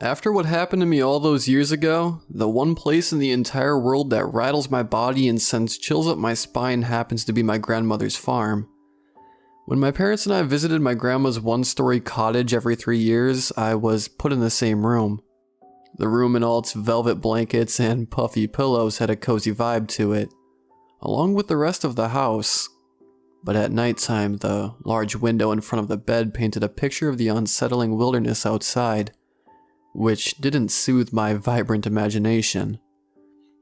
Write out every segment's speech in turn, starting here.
After what happened to me all those years ago, the one place in the entire world that rattles my body and sends chills up my spine happens to be my grandmother's farm. When my parents and I visited my grandma's one-story cottage every 3 years, I was put in the same room. The room and all its velvet blankets and puffy pillows had a cozy vibe to it, along with the rest of the house. But at nighttime, the large window in front of the bed painted a picture of the unsettling wilderness outside, which didn't soothe my vibrant imagination.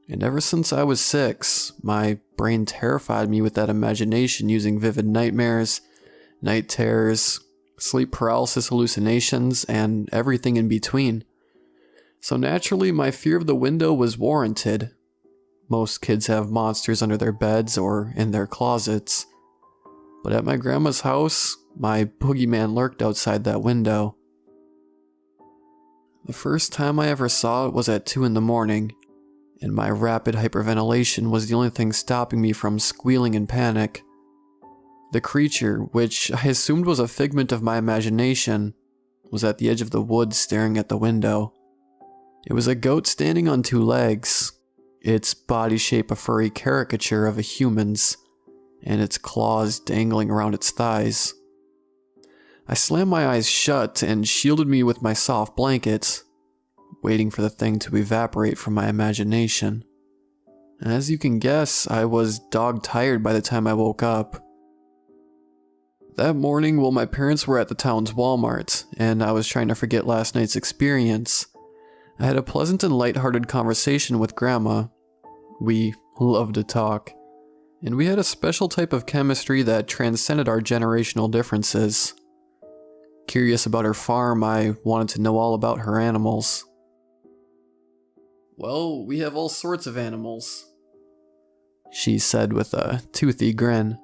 And ever since I was 6, my brain terrified me with that imagination using vivid nightmares, night terrors, sleep paralysis hallucinations, and everything in between. So naturally, my fear of the window was warranted. Most kids have monsters under their beds or in their closets. But at my grandma's house, my boogeyman lurked outside that window. The first time I ever saw it was at 2 in the morning, and my rapid hyperventilation was the only thing stopping me from squealing in panic. The creature, which I assumed was a figment of my imagination, was at the edge of the woods staring at the window. It was a goat standing on 2 legs, its body shape a furry caricature of a human's, and its claws dangling around its thighs. I slammed my eyes shut and shielded me with my soft blankets, waiting for the thing to evaporate from my imagination. As you can guess, I was dog-tired by the time I woke up. That morning, while my parents were at the town's Walmart, and I was trying to forget last night's experience, I had a pleasant and lighthearted conversation with Grandma. We loved to talk, and we had a special type of chemistry that transcended our generational differences. Curious about her farm, I wanted to know all about her animals. "Well, we have all sorts of animals," she said with a toothy grin.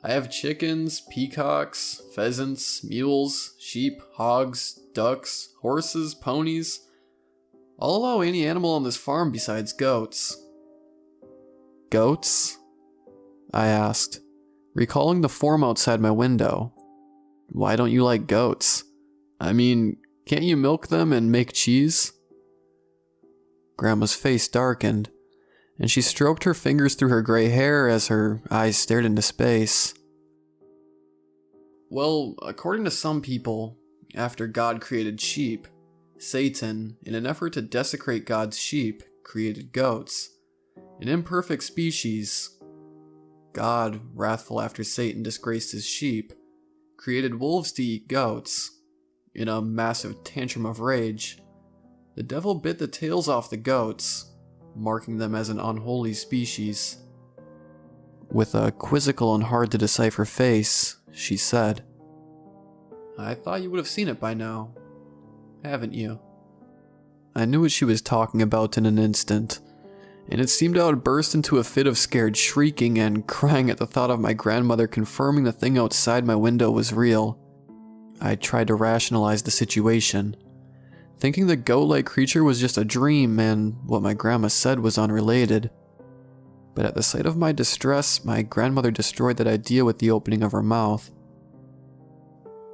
"I have chickens, peacocks, pheasants, mules, sheep, hogs, ducks, horses, ponies. I'll allow any animal on this farm besides goats." "Goats?" I asked, recalling the form outside my window. "Why don't you like goats? I mean, can't you milk them and make cheese?" Grandma's face darkened, and she stroked her fingers through her gray hair as her eyes stared into space. "Well, according to some people, after God created sheep, Satan, in an effort to desecrate God's sheep, created goats, an imperfect species. God, wrathful after Satan disgraced his sheep, created wolves to eat goats. In a massive tantrum of rage, the devil bit the tails off the goats, marking them as an unholy species." With a quizzical and hard-to-decipher face, she said, "I thought you would have seen it by now. Haven't you?" I knew what she was talking about in an instant, and it seemed I would burst into a fit of scared shrieking and crying at the thought of my grandmother confirming the thing outside my window was real. I tried to rationalize the situation, thinking the goat-like creature was just a dream and what my grandma said was unrelated. But at the sight of my distress, my grandmother destroyed that idea with the opening of her mouth.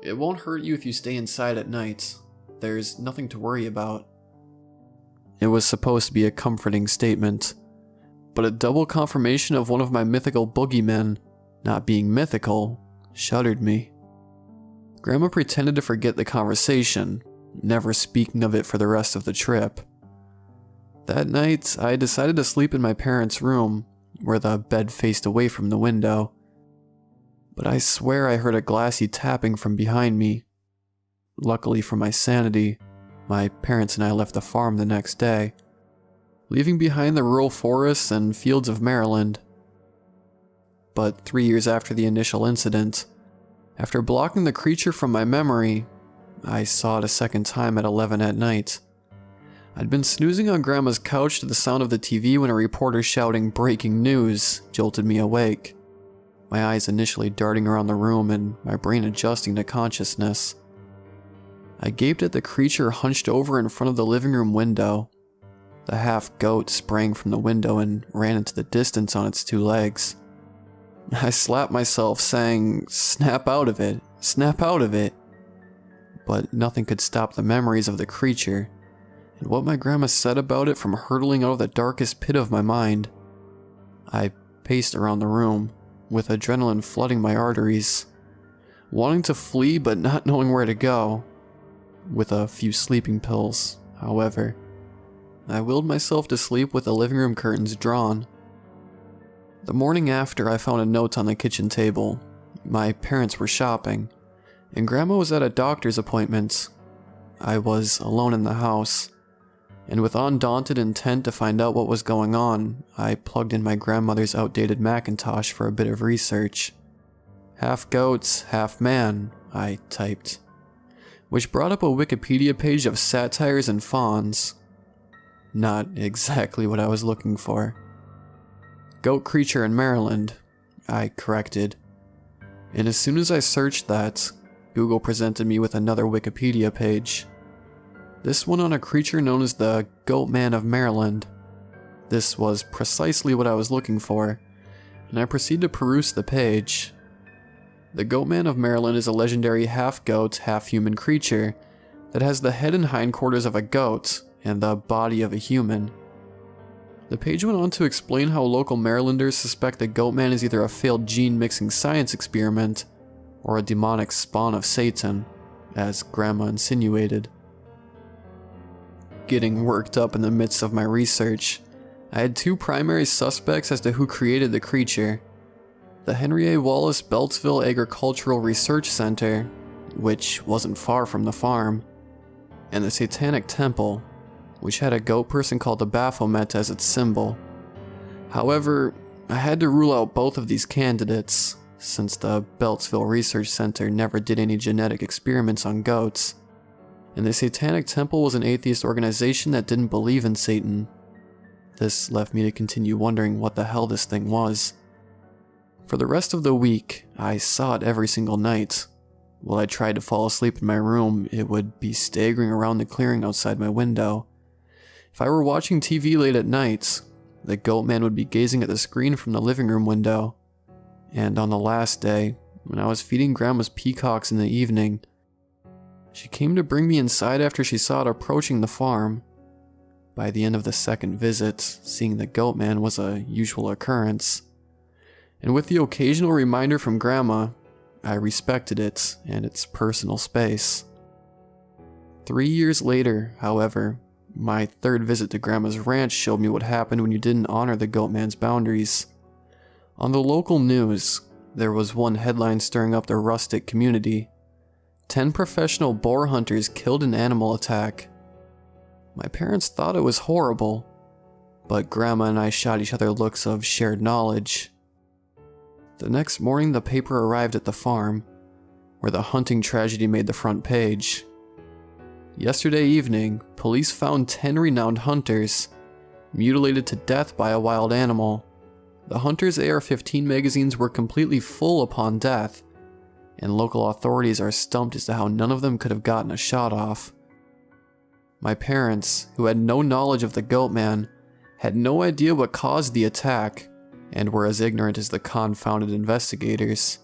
"It won't hurt you if you stay inside at night. There's nothing to worry about." It was supposed to be a comforting statement, but a double confirmation of one of my mythical boogeymen not being mythical shuddered me. Grandma pretended to forget the conversation, never speaking of it for the rest of the trip. That night, I decided to sleep in my parents' room, where the bed faced away from the window. But I swear I heard a glassy tapping from behind me. Luckily for my sanity, my parents and I left the farm the next day, leaving behind the rural forests and fields of Maryland. But 3 years after the initial incident, after blocking the creature from my memory, I saw it a second time at 11 at night. I'd been snoozing on Grandma's couch to the sound of the TV when a reporter shouting "breaking news" jolted me awake, my eyes initially darting around the room and my brain adjusting to consciousness. I gaped at the creature hunched over in front of the living room window. The half-goat sprang from the window and ran into the distance on its 2 legs. I slapped myself, saying, "Snap out of it, snap out of it." but nothing could stop the memories of the creature, and what my grandma said about it from hurtling out of the darkest pit of my mind. I paced around the room, with adrenaline flooding my arteries, wanting to flee but not knowing where to go. With a few sleeping pills, however, I willed myself to sleep with the living room curtains drawn. The morning after, I found a note on the kitchen table. My parents were shopping, and Grandma was at a doctor's appointment. I was alone in the house, and with undaunted intent to find out what was going on, I plugged in my grandmother's outdated Macintosh for a bit of research. "Half goats, half man," I typed, which brought up a Wikipedia page of satires and fawns. Not exactly what I was looking for. "Goat creature in Maryland," I corrected. And as soon as I searched that, Google presented me with another Wikipedia page. This one on a creature known as the Goat Man of Maryland. This was precisely what I was looking for, and I proceeded to peruse the page. The Goat Man of Maryland is a legendary half-goat, half-human creature that has the head and hindquarters of a goat and the body of a human. The page went on to explain how local Marylanders suspect the Goat Man is either a failed gene-mixing science experiment or a demonic spawn of Satan, as Grandma insinuated. Getting worked up in the midst of my research, I had two primary suspects as to who created the creature: the Henry A. Wallace Beltsville Agricultural Research Center, which wasn't far from the farm, and the Satanic Temple, which had a goat person called the Baphomet as its symbol. However, I had to rule out both of these candidates, since the Beltsville Research Center never did any genetic experiments on goats, and the Satanic Temple was an atheist organization that didn't believe in Satan. This left me to continue wondering what the hell this thing was. For the rest of the week, I saw it every single night. While I tried to fall asleep in my room, it would be staggering around the clearing outside my window. If I were watching TV late at night, the Goat Man would be gazing at the screen from the living room window. And on the last day, when I was feeding Grandma's peacocks in the evening, she came to bring me inside after she saw it approaching the farm. By the end of the second visit, seeing the Goat Man was a usual occurrence. And with the occasional reminder from Grandma, I respected it and its personal space. 3 years later, however, my third visit to Grandma's ranch showed me what happened when you didn't honor the Goat Man's boundaries. On the local news, there was one headline stirring up the rustic community: 10 professional boar hunters killed in animal attack. My parents thought it was horrible, but Grandma and I shot each other looks of shared knowledge. The next morning, the paper arrived at the farm, where the hunting tragedy made the front page. Yesterday evening, police found 10 renowned hunters, mutilated to death by a wild animal. The hunters' AR-15 magazines were completely full upon death, and local authorities are stumped as to how none of them could have gotten a shot off. My parents, who had no knowledge of the Goat Man, had no idea what caused the attack, and were as ignorant as the confounded investigators.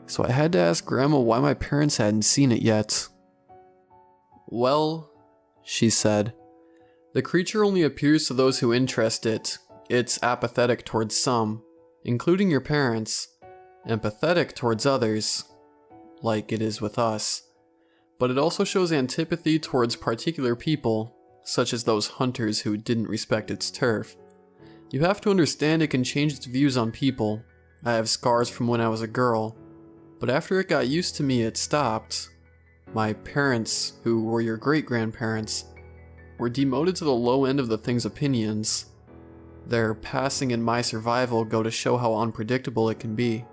So I had to ask Grandma why my parents hadn't seen it yet. "Well," she said, "the creature only appears to those who interest it. It's apathetic towards some, including your parents, empathetic towards others, like it is with us. But it also shows antipathy towards particular people, such as those hunters who didn't respect its turf. You have to understand it can change its views on people. I have scars from when I was a girl, but after it got used to me, it stopped. My parents, who were your great-grandparents, were demoted to the low end of the thing's opinions. Their passing and my survival go to show how unpredictable it can be."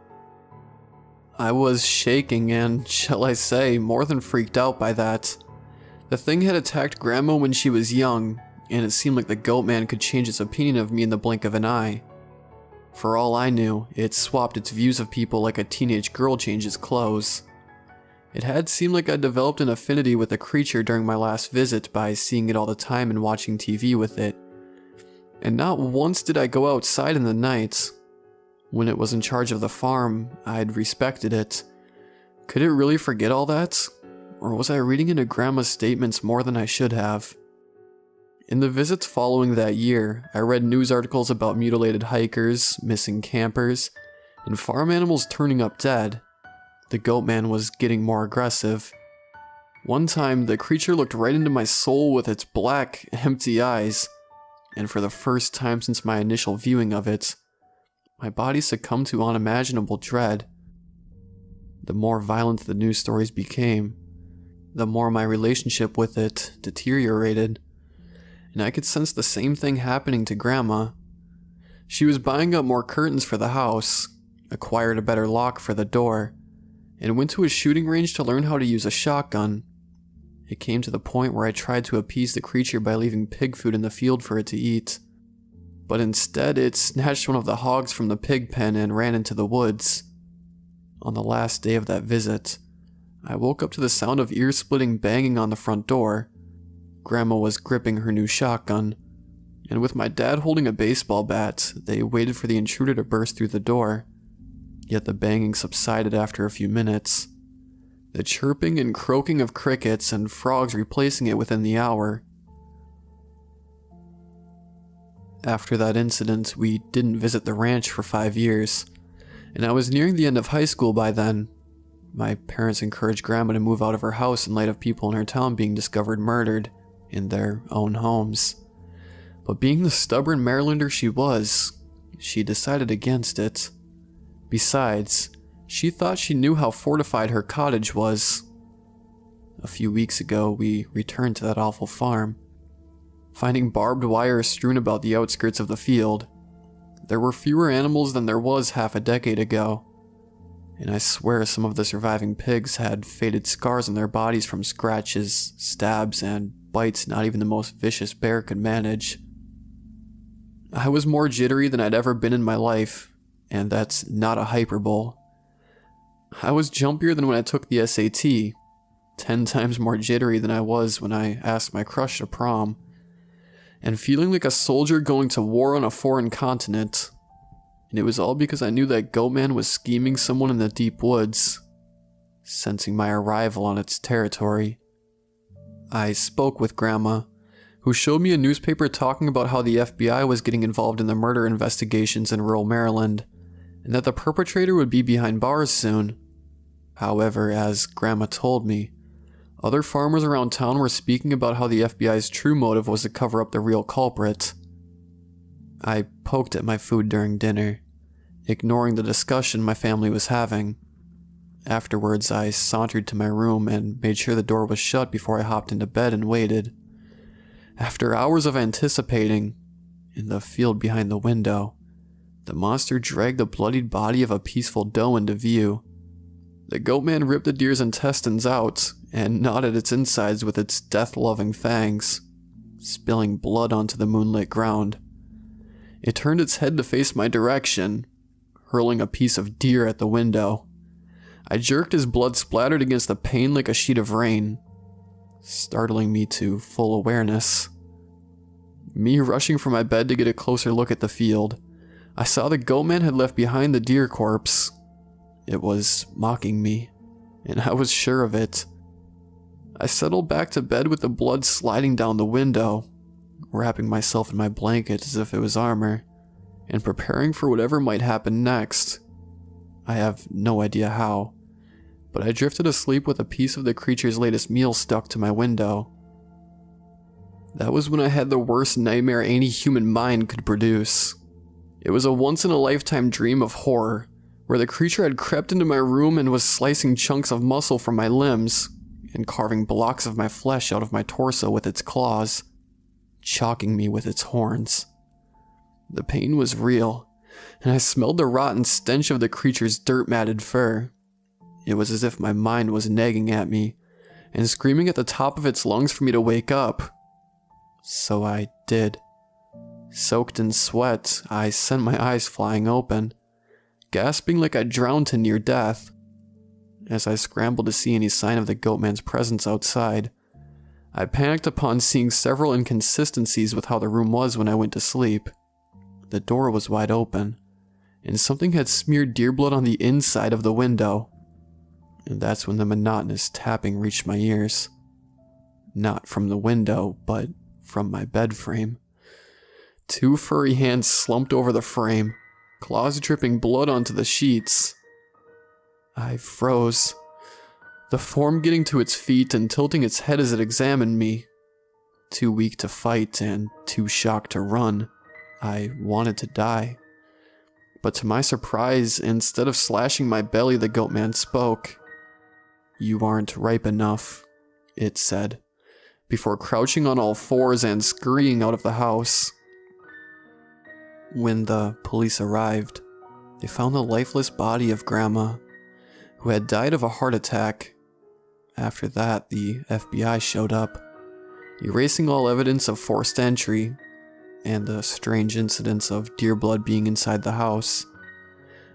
I was shaking and, shall I say, more than freaked out by that. The thing had attacked Grandma when she was young, and it seemed like the Goat Man could change its opinion of me in the blink of an eye. For all I knew, it swapped its views of people like a teenage girl changes clothes. It had seemed like I'd developed an affinity with the creature during my last visit by seeing it all the time and watching TV with it. And not once did I go outside in the night. When it was in charge of the farm, I'd respected it. Could it really forget all that? Or was I reading into Grandma's statements more than I should have? In the visits following that year, I read news articles about mutilated hikers, missing campers, and farm animals turning up dead. The goat man was getting more aggressive. One time, the creature looked right into my soul with its black, empty eyes, and for the first time since my initial viewing of it, my body succumbed to unimaginable dread. The more violent the news stories became, the more my relationship with it deteriorated, and I could sense the same thing happening to Grandma. She was buying up more curtains for the house, acquired a better lock for the door, and went to a shooting range to learn how to use a shotgun. It came to the point where I tried to appease the creature by leaving pig food in the field for it to eat. But instead, it snatched one of the hogs from the pig pen and ran into the woods. On the last day of that visit, I woke up to the sound of ear-splitting banging on the front door. Grandma was gripping her new shotgun, and with my dad holding a baseball bat, they waited for the intruder to burst through the door. Yet the banging subsided after a few minutes, the chirping and croaking of crickets and frogs replacing it within the hour. After that incident, we didn't visit the ranch for 5 years, and I was nearing the end of high school by then. My parents encouraged Grandma to move out of her house in light of people in her town being discovered murdered in their own homes. But being the stubborn Marylander she was, she decided against it. Besides, she thought she knew how fortified her cottage was. A few weeks ago, we returned to that awful farm, finding barbed wire strewn about the outskirts of the field. There were fewer animals than there was half a decade ago, and I swear some of the surviving pigs had faded scars on their bodies from scratches, stabs, and bites not even the most vicious bear could manage. I was more jittery than I'd ever been in my life, and that's not a hyperbole. I was jumpier than when I took the SAT, 10 times more jittery than I was when I asked my crush to prom, and feeling like a soldier going to war on a foreign continent. And it was all because I knew that Goatman was scheming someone in the deep woods, sensing my arrival on its territory. I spoke with Grandma, who showed me a newspaper talking about how the FBI was getting involved in the murder investigations in rural Maryland, and that the perpetrator would be behind bars soon. However, as Grandma told me, other farmers around town were speaking about how the FBI's true motive was to cover up the real culprit. I poked at my food during dinner, ignoring the discussion my family was having. Afterwards, I sauntered to my room and made sure the door was shut before I hopped into bed and waited. After hours of anticipating, in the field behind the window, the monster dragged the bloodied body of a peaceful doe into view. The goatman ripped the deer's intestines out and gnawed at its insides with its death-loving fangs, spilling blood onto the moonlit ground. It turned its head to face my direction, hurling a piece of deer at the window. I jerked as blood splattered against the pane like a sheet of rain, startling me to full awareness. Me rushing from my bed to get a closer look at the field, I saw the goatman had left behind the deer corpse. It was mocking me, and I was sure of it. I settled back to bed with the blood sliding down the window, wrapping myself in my blanket as if it was armor, and preparing for whatever might happen next. I have no idea how, but I drifted asleep with a piece of the creature's latest meal stuck to my window. That was when I had the worst nightmare any human mind could produce. It was a once-in-a-lifetime dream of horror, where the creature had crept into my room and was slicing chunks of muscle from my limbs, and carving blocks of my flesh out of my torso with its claws, chalking me with its horns. The pain was real, and I smelled the rotten stench of the creature's dirt-matted fur. It was as if my mind was nagging at me, and screaming at the top of its lungs for me to wake up. So I did. Soaked in sweat, I sent my eyes flying open, gasping like I drowned to near death. As I scrambled to see any sign of the goatman's presence outside, I panicked upon seeing several inconsistencies with how the room was when I went to sleep. The door was wide open, and something had smeared deer blood on the inside of the window. and that's when the monotonous tapping reached my ears. Not from the window, but from my bed frame. 2 furry hands slumped over the frame, claws dripping blood onto the sheets. I froze, the form getting to its feet and tilting its head as it examined me. Too weak to fight and too shocked to run, I wanted to die. But to my surprise, instead of slashing my belly, the goat man spoke. "You aren't ripe enough," it said, before crouching on all fours and scurrying out of the house. When the police arrived, they found the lifeless body of Grandma, who had died of a heart attack. After that, the FBI showed up, erasing all evidence of forced entry and the strange incidents of deer blood being inside the house.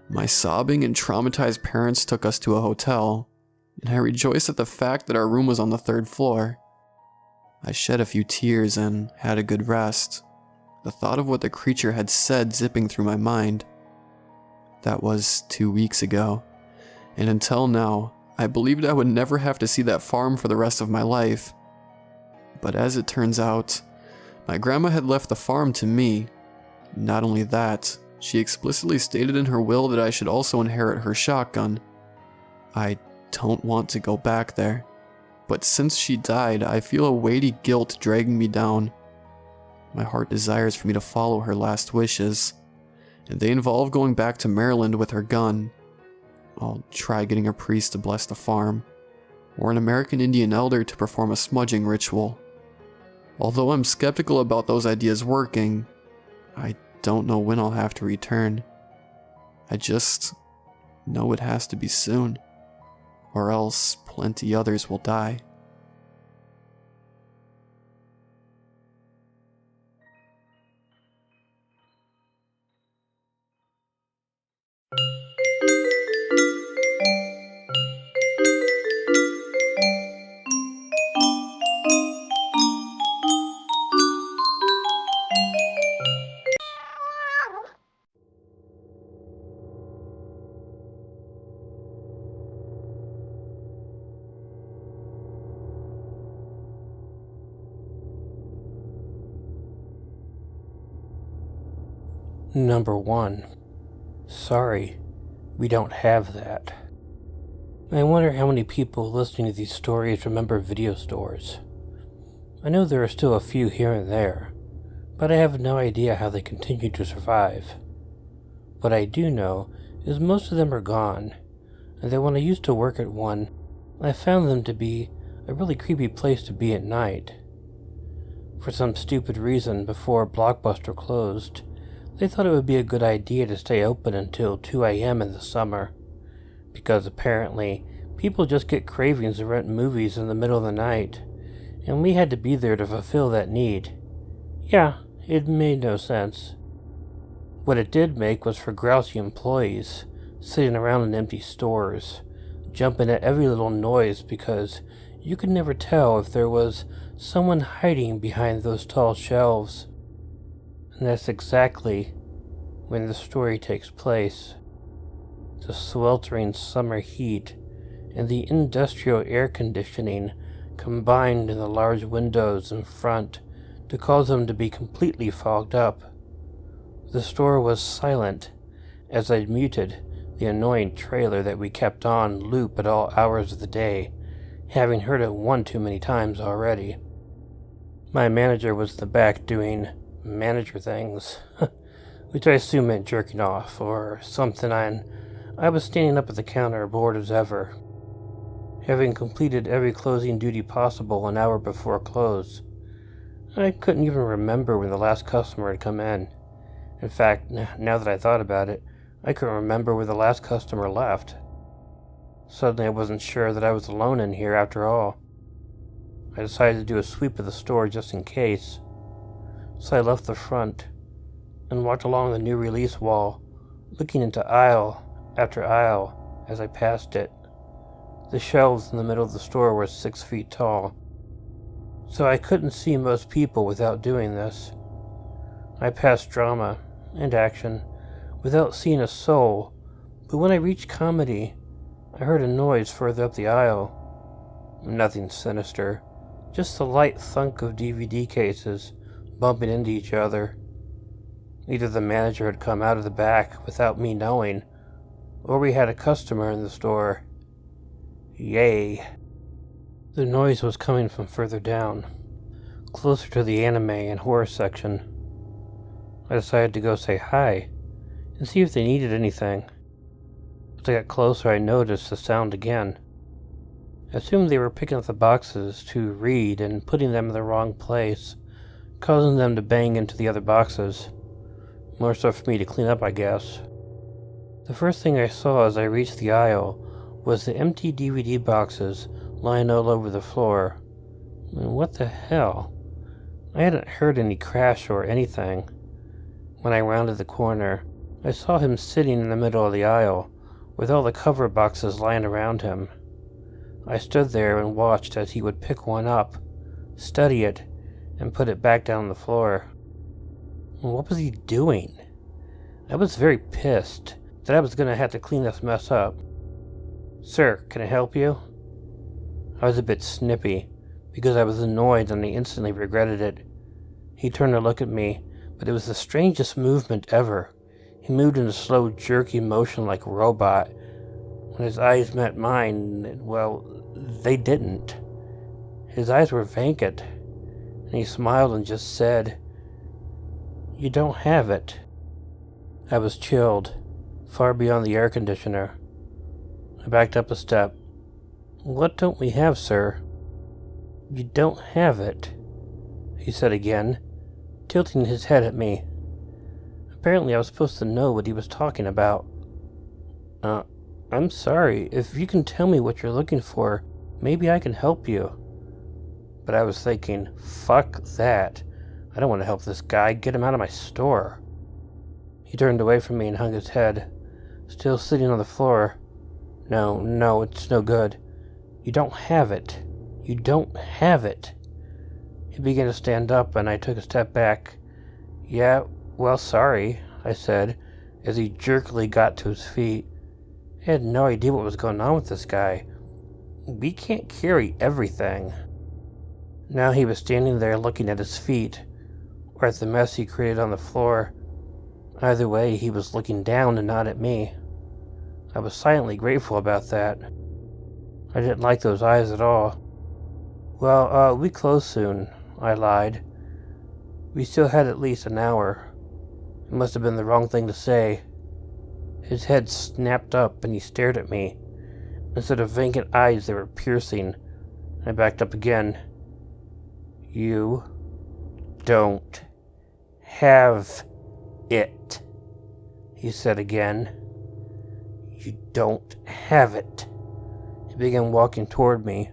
My sobbing and traumatized parents took us to a hotel, and I rejoiced at the fact that our room was on the 3rd floor. I shed a few tears and had a good rest, the thought of what the creature had said zipping through my mind. That was 2 weeks ago, and until now, I believed I would never have to see that farm for the rest of my life. But as it turns out, my grandma had left the farm to me. Not only that, she explicitly stated in her will that I should also inherit her shotgun. I don't want to go back there, but since she died, I feel a weighty guilt dragging me down. My heart desires for me to follow her last wishes, and they involve going back to Maryland with her gun. I'll try getting a priest to bless the farm, or an American Indian elder to perform a smudging ritual. Although I'm skeptical about those ideas working, I don't know when I'll have to return. I just know it has to be soon, or else plenty others will die. Number 1. Sorry, we don't have that. I wonder how many people listening to these stories remember video stores. I know there are still a few here and there, but I have no idea how they continue to survive. What I do know is most of them are gone, and that when I used to work at one, I found them to be a really creepy place to be at night. For some stupid reason, before Blockbuster closed, they thought it would be a good idea to stay open until 2 a.m. in the summer, because apparently people just get cravings to rent movies in the middle of the night, and we had to be there to fulfill that need. Yeah, it made no sense. What it did make was for grouchy employees, sitting around in empty stores, jumping at every little noise because you could never tell if there was someone hiding behind those tall shelves. And that's exactly when the story takes place. The sweltering summer heat and the industrial air conditioning combined in the large windows in front to cause them to be completely fogged up. The store was silent as I muted the annoying trailer that we kept on loop at all hours of the day, having heard it one too many times already. My manager was in the back doing manager things, which I assume meant jerking off or something, and I was standing up at the counter bored as ever, having completed every closing duty possible an hour before close. I couldn't even remember when the last customer had come in. In fact, now that I thought about it, I couldn't remember when the last customer left. Suddenly I wasn't sure that I was alone in here after all. I decided to do a sweep of the store just in case. So I left the front and walked along the new release wall, looking into aisle after aisle as I passed it. The shelves in the middle of the store were 6 feet tall, so I couldn't see most people without doing this. I passed drama and action without seeing a soul, but when I reached comedy, I heard a noise further up the aisle. Nothing sinister, just the light thunk of DVD cases bumping into each other. Either the manager had come out of the back without me knowing, or we had a customer in the store. Yay. The noise was coming from further down, closer to the anime and horror section. I decided to go say hi and see if they needed anything. As I got closer, I noticed the sound again. I assumed they were picking up the boxes to read and putting them in the wrong place, causing them to bang into the other boxes. More so for me to clean up, I guess. The first thing I saw as I reached the aisle was the empty DVD boxes lying all over the floor. What the hell? I hadn't heard any crash or anything. When I rounded the corner, I saw him sitting in the middle of the aisle, with all the cover boxes lying around him. I stood there and watched as he would pick one up, study it, and put it back down on the floor. What was he doing? I was very pissed that I was going to have to clean this mess up. "Sir, can I help you?" I was a bit snippy, because I was annoyed and I instantly regretted it. He turned to look at me, but it was the strangest movement ever. He moved in a slow, jerky motion like a robot. When his eyes met mine, well, they didn't. His eyes were vacant, and he smiled and just said, "You don't have it." I was chilled, far beyond the air conditioner. I backed up a step. "What don't we have, sir?" "You don't have it," he said again, tilting his head at me. Apparently I was supposed to know what he was talking about. I'm sorry. If you can tell me what you're looking for, maybe I can help you." But I was thinking, fuck that. I don't want to help this guy. Get him out of my store. He turned away from me and hung his head, still sitting on the floor. No, it's no good. "You don't have it. You don't have it." He began to stand up, and I took a step back. "Yeah, well, sorry," I said, as he jerkily got to his feet. I had no idea what was going on with this guy. We can't carry everything. Now he was standing there looking at his feet, or at the mess he created on the floor. Either way, he was looking down and not at me. I was silently grateful about that. I didn't like those eyes at all. "Well, we close soon," I lied. We still had at least an hour. It must have been the wrong thing to say. His head snapped up and he stared at me. Instead of vacant eyes, they were piercing. I backed up again. "You don't have it," he said again. "You don't have it." He began walking toward me.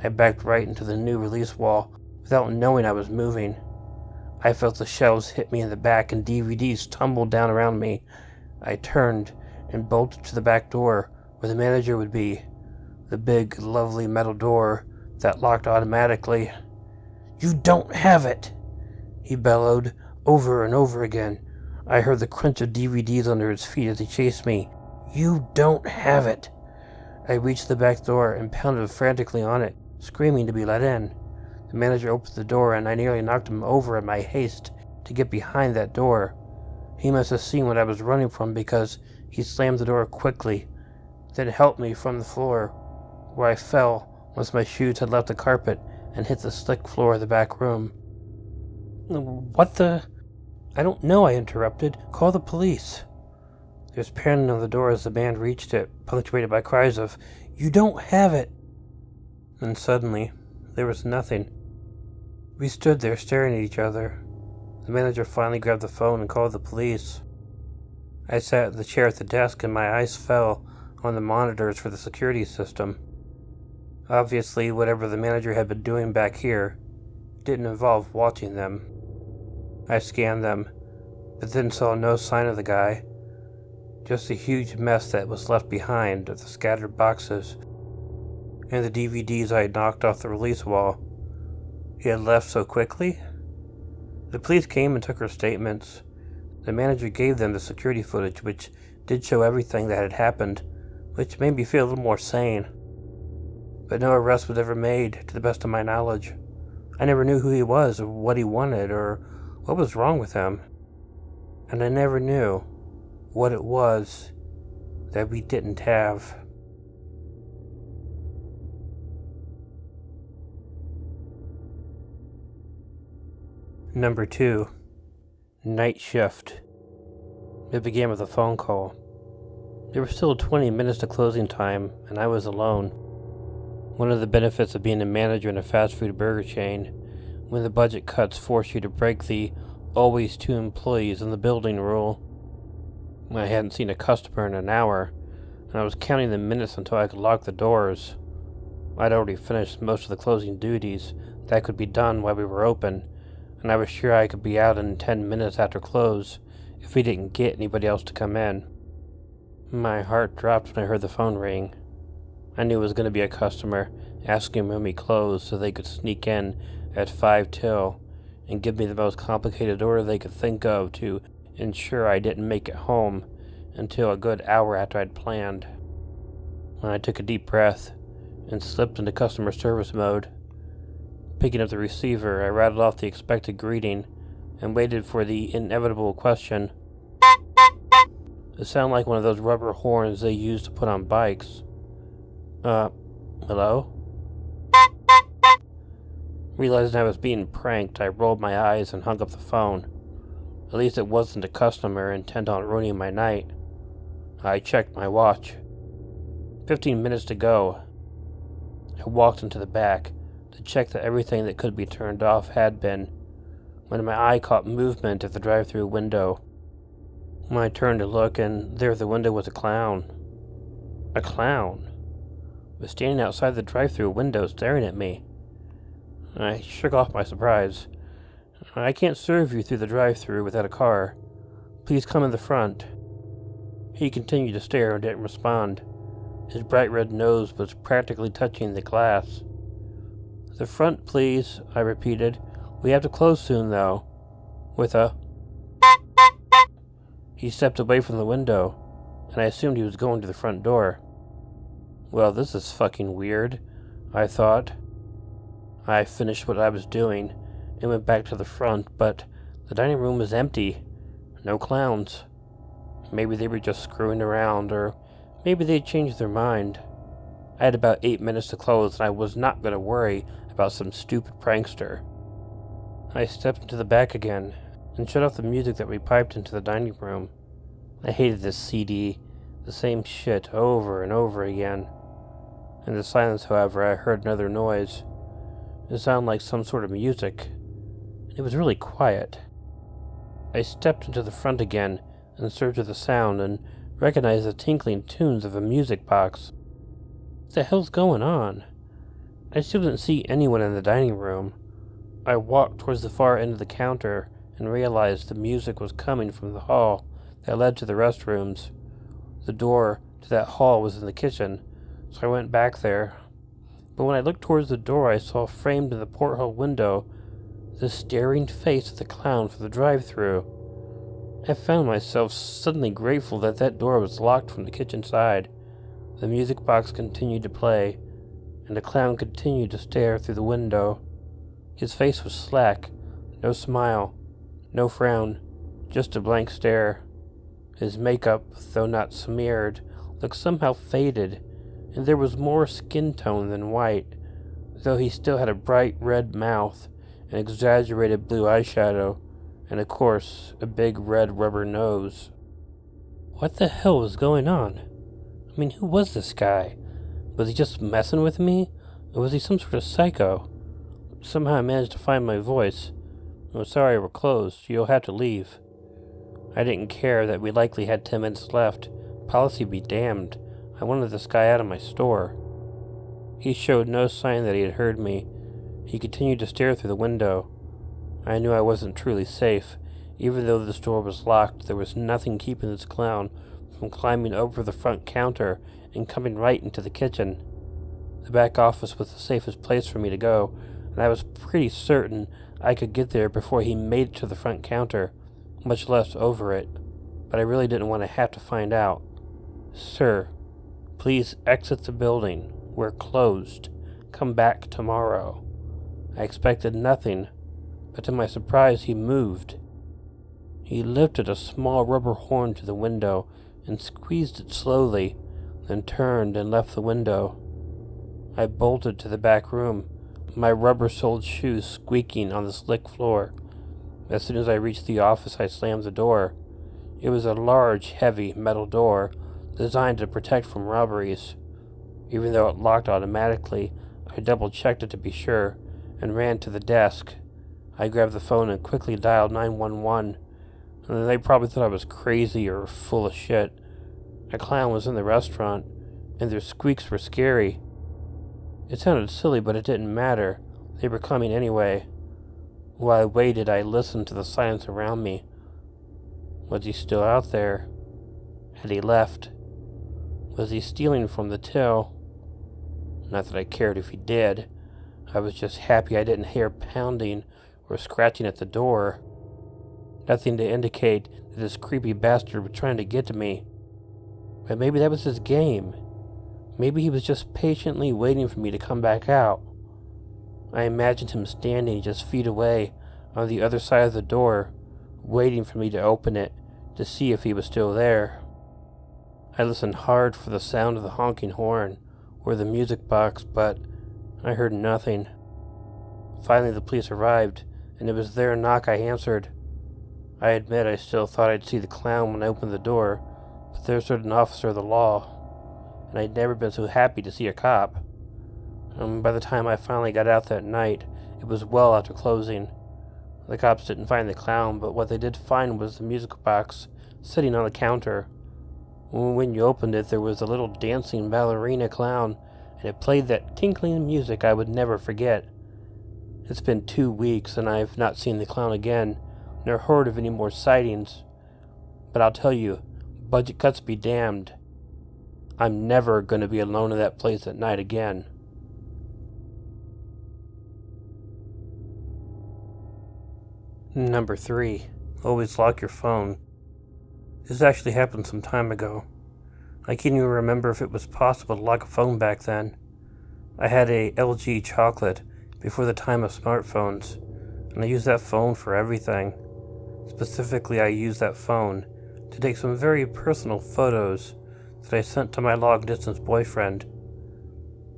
I backed right into the new release wall without knowing I was moving. I felt the shelves hit me in the back and DVDs tumbled down around me. I turned and bolted to the back door where the manager would be. The big, lovely metal door that locked automatically. "You don't have it!" he bellowed over and over again. I heard the crunch of DVDs under his feet as he chased me. "You don't have it!" I reached the back door and pounded frantically on it, screaming to be let in. The manager opened the door and I nearly knocked him over in my haste to get behind that door. He must have seen what I was running from because he slammed the door quickly, then helped me from the floor, where I fell once my shoes had left the carpet and hit the slick floor of the back room. "What the—" "I don't know," I interrupted. "Call the police." There was pounding on the door as the band reached it, punctuated by cries of, "You don't have it!" And suddenly, there was nothing. We stood there staring at each other. The manager finally grabbed the phone and called the police. I sat in the chair at the desk and my eyes fell on the monitors for the security system. Obviously, whatever the manager had been doing back here didn't involve watching them. I scanned them, but then saw no sign of the guy. Just a huge mess that was left behind of the scattered boxes and the DVDs I had knocked off the release wall. He had left so quickly? The police came and took our statements. The manager gave them the security footage, which did show everything that had happened, which made me feel a little more sane. But no arrest was ever made, to the best of my knowledge. I never knew who he was, or what he wanted, or what was wrong with him. And I never knew what it was that we didn't have. Number 2. Night shift. It began with a phone call. There were still 20 minutes to closing time, and I was alone. One of the benefits of being a manager in a fast food burger chain, when the budget cuts force you to break the always 2 employees in the building rule. I hadn't seen a customer in an hour, and I was counting the minutes until I could lock the doors. I'd already finished most of the closing duties that could be done while we were open, and I was sure I could be out in 10 minutes after close if we didn't get anybody else to come in. My heart dropped when I heard the phone ring. I knew it was going to be a customer asking when we closed so they could sneak in at 5 till and give me the most complicated order they could think of to ensure I didn't make it home until a good hour after I'd planned. I took a deep breath and slipped into customer service mode. Picking up the receiver, I rattled off the expected greeting and waited for the inevitable question. It sounded like one of those rubber horns they use to put on bikes. Hello? Realizing I was being pranked, I rolled my eyes and hung up the phone. At least it wasn't a customer intent on ruining my night. I checked my watch. 15 minutes to go. I walked into the back to check that everything that could be turned off had been, when my eye caught movement at the drive-thru window. When I turned to look, and there at the window was a clown. A clown was standing outside the drive-thru window staring at me. I shook off my surprise. I can't serve you through the drive-thru without a car. Please come in the front. He continued to stare and didn't respond. His bright red nose was practically touching the glass. The front, please, I repeated. We have to close soon, though. With a... He stepped away from the window, and I assumed he was going to the front door. Well, this is fucking weird, I thought. I finished what I was doing and went back to the front, but the dining room was empty. No clowns. Maybe they were just screwing around, or maybe they'd changed their mind. I had about 8 minutes to close, and I was not going to worry about some stupid prankster. I stepped into the back again and shut off the music that we piped into the dining room. I hated this CD, the same shit over and over again. In the silence, however, I heard another noise. It sounded like some sort of music. It was really quiet. I stepped into the front again and searched for the sound and recognized the tinkling tunes of a music box. What the hell's going on? I still didn't see anyone in the dining room. I walked towards the far end of the counter and realized the music was coming from the hall that led to the restrooms. The door to that hall was in the kitchen, so I went back there. But when I looked towards the door, I saw framed in the porthole window the staring face of the clown for the drive-thru. I found myself suddenly grateful that that door was locked from the kitchen side. The music box continued to play, and the clown continued to stare through the window. His face was slack, no smile, no frown, just a blank stare. His makeup, though not smeared, looked somehow faded, and there was more skin tone than white, though he still had a bright red mouth, an exaggerated blue eyeshadow, and of course, a big red rubber nose. What the hell was going on? I mean, who was this guy? Was he just messing with me? Or was he some sort of psycho? Somehow I managed to find my voice. I'm sorry we're closed. You'll have to leave. I didn't care that we likely had 10 minutes left. Policy be damned. I wanted this guy out of my store. He showed no sign that he had heard me. He continued to stare through the window. I knew I wasn't truly safe. Even though the store was locked, there was nothing keeping this clown from climbing over the front counter and coming right into the kitchen. The back office was the safest place for me to go, and I was pretty certain I could get there before he made it to the front counter, much less over it. But I really didn't want to have to find out. Sir, Please exit the building. We're closed. Come back tomorrow. I expected nothing, but to my surprise he moved. He lifted a small rubber horn to the window and squeezed it slowly, then turned and left the window. I bolted to the back room, my rubber-soled shoes squeaking on the slick floor. As soon as I reached the office, I slammed the door. It was a large, heavy metal door designed to protect from robberies. Even though it locked automatically, I double-checked it to be sure and ran to the desk. I grabbed the phone and quickly dialed 911. And they probably thought I was crazy or full of shit. A clown was in the restaurant, and their squeaks were scary. It sounded silly, but it didn't matter. They were coming anyway. While I waited, I listened to the silence around me. Was he still out there? Had he left? Was he stealing from the till? Not that I cared if he did. I was just happy I didn't hear pounding or scratching at the door. Nothing to indicate that this creepy bastard was trying to get to me. But maybe that was his game. Maybe he was just patiently waiting for me to come back out. I imagined him standing just feet away on the other side of the door, waiting for me to open it to see if he was still there. I listened hard for the sound of the honking horn or the music box, but I heard nothing. Finally, the police arrived, and it was their knock I answered. I admit I still thought I'd see the clown when I opened the door, but there stood an officer of the law, and I'd never been so happy to see a cop. By the time I finally got out that night, it was well after closing. The cops didn't find the clown, but what they did find was the music box sitting on the counter. When you opened it, there was a little dancing ballerina clown, and it played that tinkling music I would never forget. It's been 2 weeks, and I've not seen the clown again, nor heard of any more sightings. But I'll tell you, budget cuts be damned. I'm never going to be alone in that place at night again. Number 3. Always lock your phone. This actually happened some time ago. I can't even remember if it was possible to lock a phone back then. I had a LG chocolate before the time of smartphones, and I used that phone for everything. Specifically, I used that phone to take some very personal photos that I sent to my long-distance boyfriend.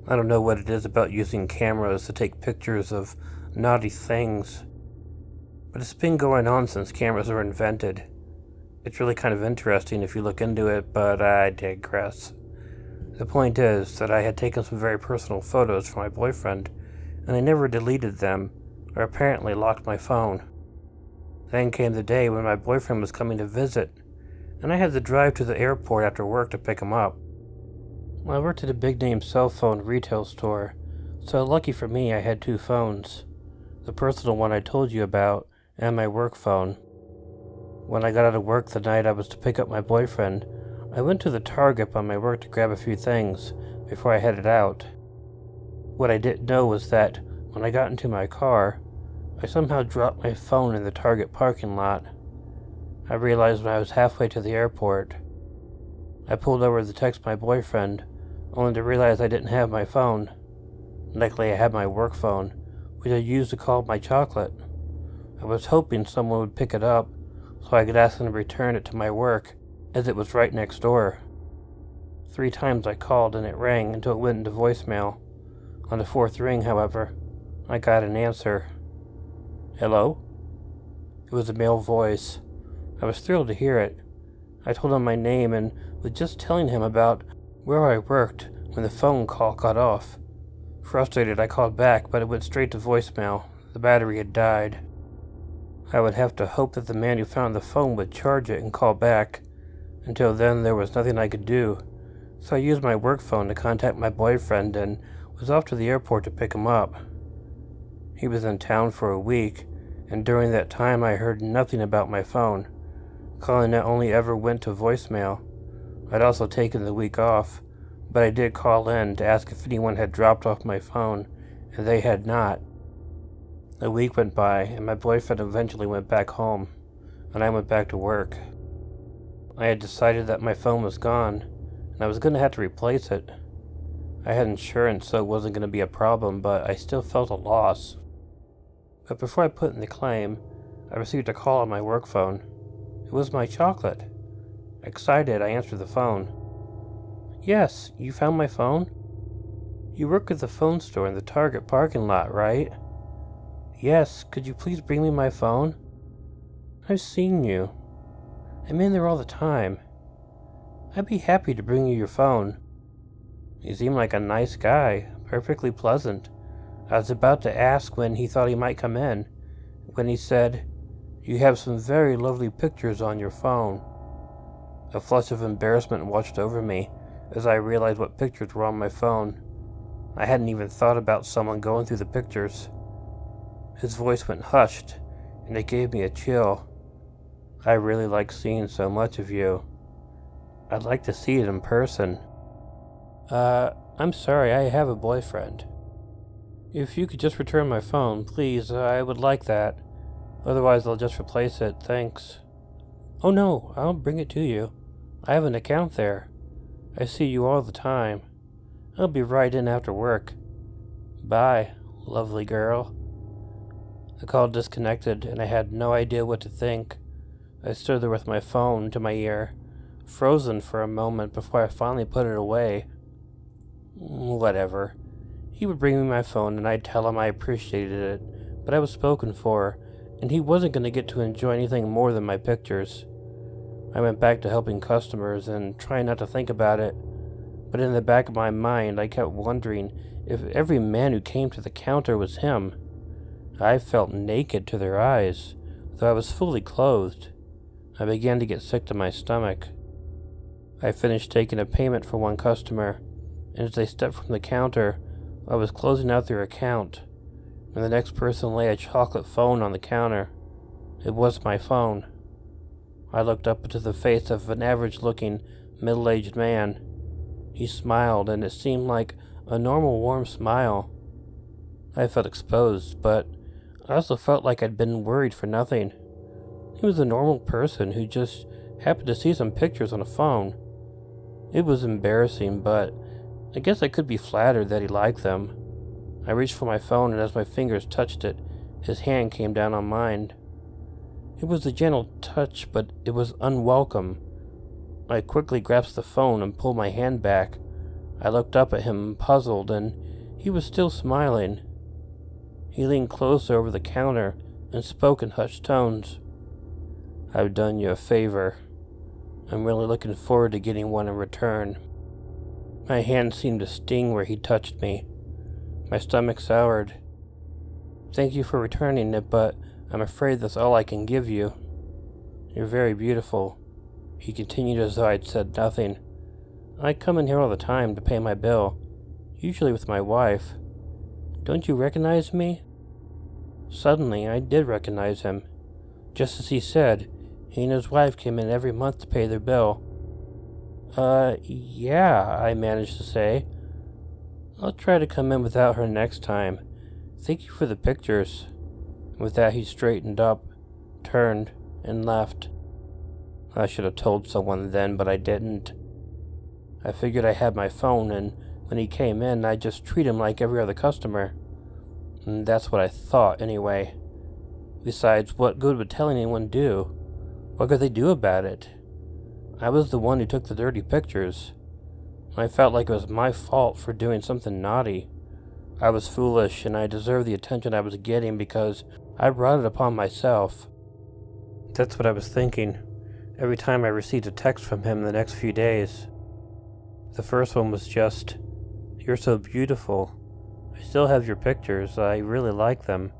I don't know what it is about using cameras to take pictures of naughty things, but it's been going on since cameras were invented. It's really kind of interesting if you look into it, but I digress. The point is that I had taken some very personal photos for my boyfriend, and I never deleted them, or apparently locked my phone. Then came the day when my boyfriend was coming to visit, and I had to drive to the airport after work to pick him up. I worked at a big-name cell phone retail store, so lucky for me I had 2 phones. The personal one I told you about, and my work phone. When I got out of work the night I was to pick up my boyfriend, I went to the Target by my work to grab a few things before I headed out. What I didn't know was that when I got into my car, I somehow dropped my phone in the Target parking lot. I realized when I was halfway to the airport. I pulled over to text my boyfriend, only to realize I didn't have my phone. Luckily I had my work phone, which I used to call my chocolate. I was hoping someone would pick it up so I could ask them to return it to my work, as it was right next door. 3 times I called and it rang until it went into voicemail. On the 4th ring, however, I got an answer. Hello? It was a male voice. I was thrilled to hear it. I told him my name and was just telling him about where I worked when the phone call cut off. Frustrated, I called back, but it went straight to voicemail. The battery had died. I would have to hope that the man who found the phone would charge it and call back. Until then, there was nothing I could do, so I used my work phone to contact my boyfriend and was off to the airport to pick him up. He was in town for a week, and during that time I heard nothing about my phone. Calling it only ever went to voicemail. I'd also taken the week off, but I did call in to ask if anyone had dropped off my phone, and they had not. A week went by, and my boyfriend eventually went back home, and I went back to work. I had decided that my phone was gone, and I was going to have to replace it. I had insurance, so it wasn't going to be a problem, but I still felt a loss. But before I put in the claim, I received a call on my work phone. It was my chocolate. Excited, I answered the phone. Yes, you found my phone? You work at the phone store in the Target parking lot, right? Yes, could you please bring me my phone? I've seen you. I'm in there all the time. I'd be happy to bring you your phone. He seemed like a nice guy, perfectly pleasant. I was about to ask when he thought he might come in, when he said, "You have some very lovely pictures on your phone." A flush of embarrassment washed over me as I realized what pictures were on my phone. I hadn't even thought about someone going through the pictures. His voice went hushed, and it gave me a chill. I really like seeing so much of you. I'd like to see it in person. I'm sorry, I have a boyfriend. If you could just return my phone, please, I would like that. Otherwise, I'll just replace it, thanks. Oh no, I'll bring it to you. I have an account there. I see you all the time. I'll be right in after work. Bye, lovely girl. The call disconnected, and I had no idea what to think. I stood there with my phone to my ear, frozen for a moment before I finally put it away. Whatever. He would bring me my phone, and I'd tell him I appreciated it, but I was spoken for, and he wasn't going to get to enjoy anything more than my pictures. I went back to helping customers and trying not to think about it, but in the back of my mind I kept wondering if every man who came to the counter was him. I felt naked to their eyes, though I was fully clothed. I began to get sick to my stomach. I finished taking a payment for one customer, and as I stepped from the counter, I was closing out their account, when the next person laid a chocolate phone on the counter. It was my phone. I looked up into the face of an average-looking, middle-aged man. He smiled, and it seemed like a normal, warm smile. I felt exposed, but I also felt like I'd been worried for nothing. He was a normal person who just happened to see some pictures on a phone. It was embarrassing, but I guess I could be flattered that he liked them. I reached for my phone, and as my fingers touched it, his hand came down on mine. It was a gentle touch, but it was unwelcome. I quickly grasped the phone and pulled my hand back. I looked up at him, puzzled, and he was still smiling. He leaned closer over the counter and spoke in hushed tones. "I've done you a favor. I'm really looking forward to getting one in return." My hand seemed to sting where he touched me. My stomach soured. "Thank you for returning it, but I'm afraid that's all I can give you. You're very beautiful." He continued as though I'd said nothing. "I come in here all the time to pay my bill, usually with my wife. Don't you recognize me?" Suddenly, I did recognize him. Just as he said, he and his wife came in every month to pay their bill. Yeah, I managed to say. "I'll try to come in without her next time. Thank you for the pictures." With that, he straightened up, turned, and left. I should have told someone then, but I didn't. I figured I had my phone, and when he came in, I'd just treat him like every other customer. And that's what I thought, anyway. Besides, what good would telling anyone do? What could they do about it? I was the one who took the dirty pictures. I felt like it was my fault for doing something naughty. I was foolish, and I deserved the attention I was getting because I brought it upon myself. That's what I was thinking every time I received a text from him the next few days. The first one was just, "You're so beautiful. I still have your pictures. I really like them."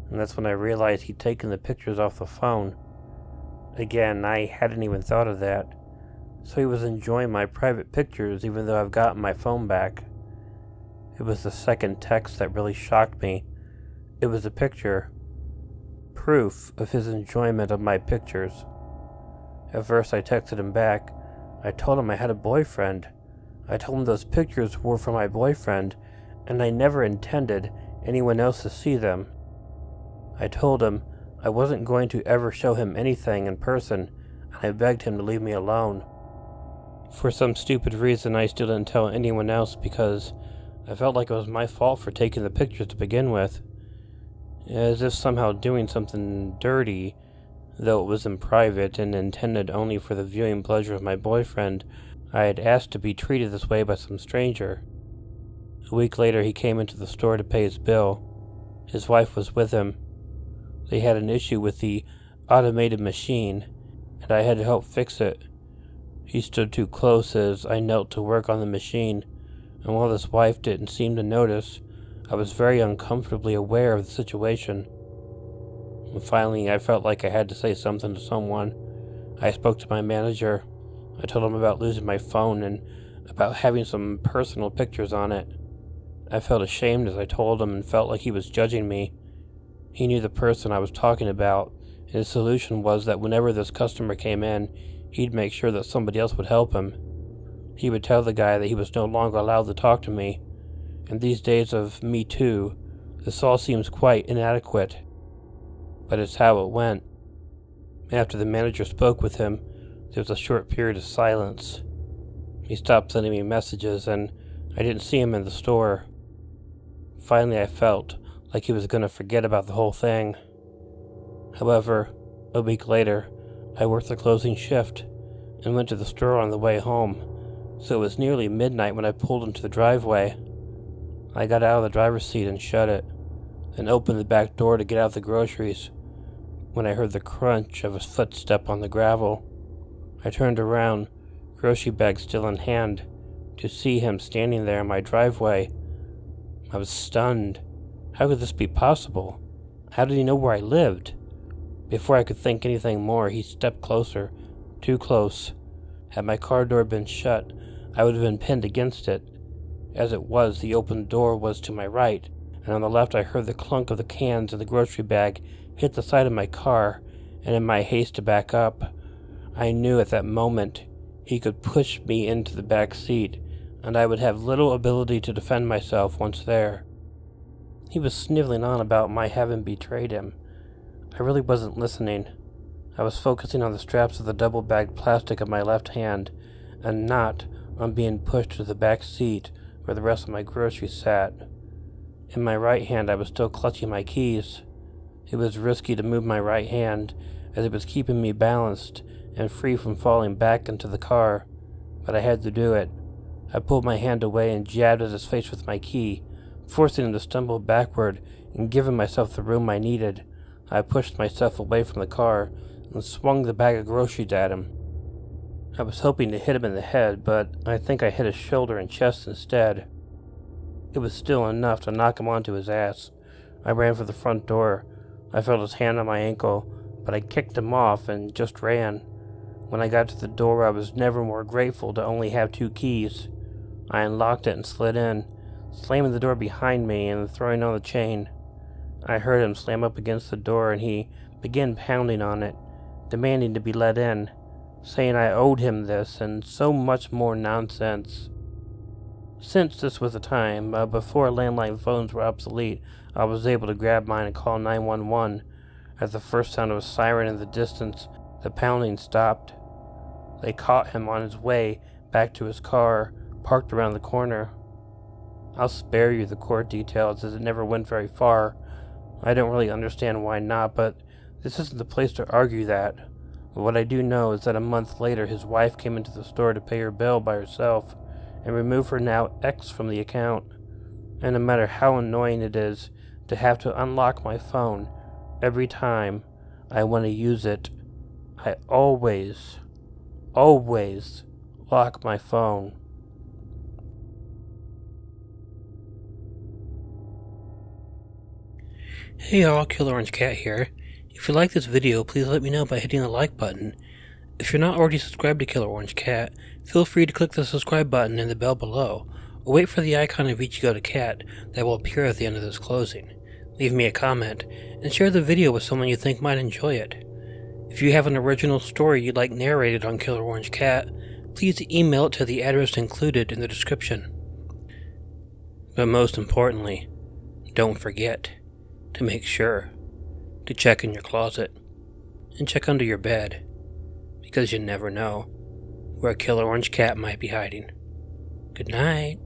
And that's when I realized he'd taken the pictures off the phone. Again, I hadn't even thought of that. So he was enjoying my private pictures even though I've gotten my phone back. It was the second text that really shocked me. It was a picture. Proof of his enjoyment of my pictures. At first I texted him back. I told him I had a boyfriend. I told him those pictures were for my boyfriend, and I never intended anyone else to see them. I told him I wasn't going to ever show him anything in person, and I begged him to leave me alone. For some stupid reason, I still didn't tell anyone else because I felt like it was my fault for taking the pictures to begin with. As if somehow doing something dirty, though it was in private and intended only for the viewing pleasure of my boyfriend, I had asked to be treated this way by some stranger. A week later, he came into the store to pay his bill. His wife was with him. They had an issue with the automated machine, and I had to help fix it. He stood too close as I knelt to work on the machine, and while his wife didn't seem to notice, I was very uncomfortably aware of the situation. And finally, I felt like I had to say something to someone. I spoke to my manager. I told him about losing my phone and about having some personal pictures on it. I felt ashamed as I told him and felt like he was judging me. He knew the person I was talking about, and his solution was that whenever this customer came in, he'd make sure that somebody else would help him. He would tell the guy that he was no longer allowed to talk to me. In these days of Me Too, this all seems quite inadequate. But it's how it went. After the manager spoke with him, there was a short period of silence. He stopped sending me messages, and I didn't see him in the store. Finally, I felt like he was going to forget about the whole thing. However, a week later, I worked the closing shift and went to the store on the way home, so it was nearly midnight when I pulled into the driveway. I got out of the driver's seat and shut it, then opened the back door to get out the groceries, when I heard the crunch of a footstep on the gravel. I turned around, grocery bag still in hand, to see him standing there in my driveway. I was stunned. How could this be possible? How did he know where I lived? Before I could think anything more, he stepped closer, too close. Had my car door been shut, I would have been pinned against it. As it was, the open door was to my right, and on the left I heard the clunk of the cans in the grocery bag hit the side of my car, and in my haste to back up, I knew at that moment he could push me into the back seat, and I would have little ability to defend myself once there. He was sniveling on about my having betrayed him. I really wasn't listening. I was focusing on the straps of the double-bagged plastic of my left hand, and not on being pushed to the back seat where the rest of my groceries sat. In my right hand I was still clutching my keys. It was risky to move my right hand, as it was keeping me balanced and free from falling back into the car, but I had to do it. I pulled my hand away and jabbed at his face with my key, forcing him to stumble backward and giving myself the room I needed. I pushed myself away from the car and swung the bag of groceries at him. I was hoping to hit him in the head, but I think I hit his shoulder and chest instead. It was still enough to knock him onto his ass. I ran for the front door. I felt his hand on my ankle, but I kicked him off and just ran. When I got to the door, I was never more grateful to only have 2 keys. I unlocked it and slid in, slamming the door behind me and throwing on the chain. I heard him slam up against the door, and he began pounding on it, demanding to be let in, saying I owed him this and so much more nonsense. Since this was a time before landline phones were obsolete, I was able to grab mine and call 911. At the first sound of a siren in the distance, the pounding stopped. They caught him on his way back to his car, parked around the corner. I'll spare you the court details, as it never went very far. I don't really understand why not, but this isn't the place to argue that. But what I do know is that a month later his wife came into the store to pay her bill by herself and remove her now ex from the account. And no matter how annoying it is to have to unlock my phone every time I want to use it, I always lock my phone. Hey all, Killer Orange Cat here. If you like this video, please let me know by hitting the like button. If you're not already subscribed to Killer Orange Cat, feel free to click the subscribe button and the bell below, or wait for the icon of Ichigo Cat that will appear at the end of this closing. Leave me a comment, and share the video with someone you think might enjoy it. If you have an original story you'd like narrated on Killer Orange Cat, please email it to the address included in the description. But most importantly, don't forget to make sure to check in your closet and check under your bed, because you never know where a killer orange cat might be hiding. Good night.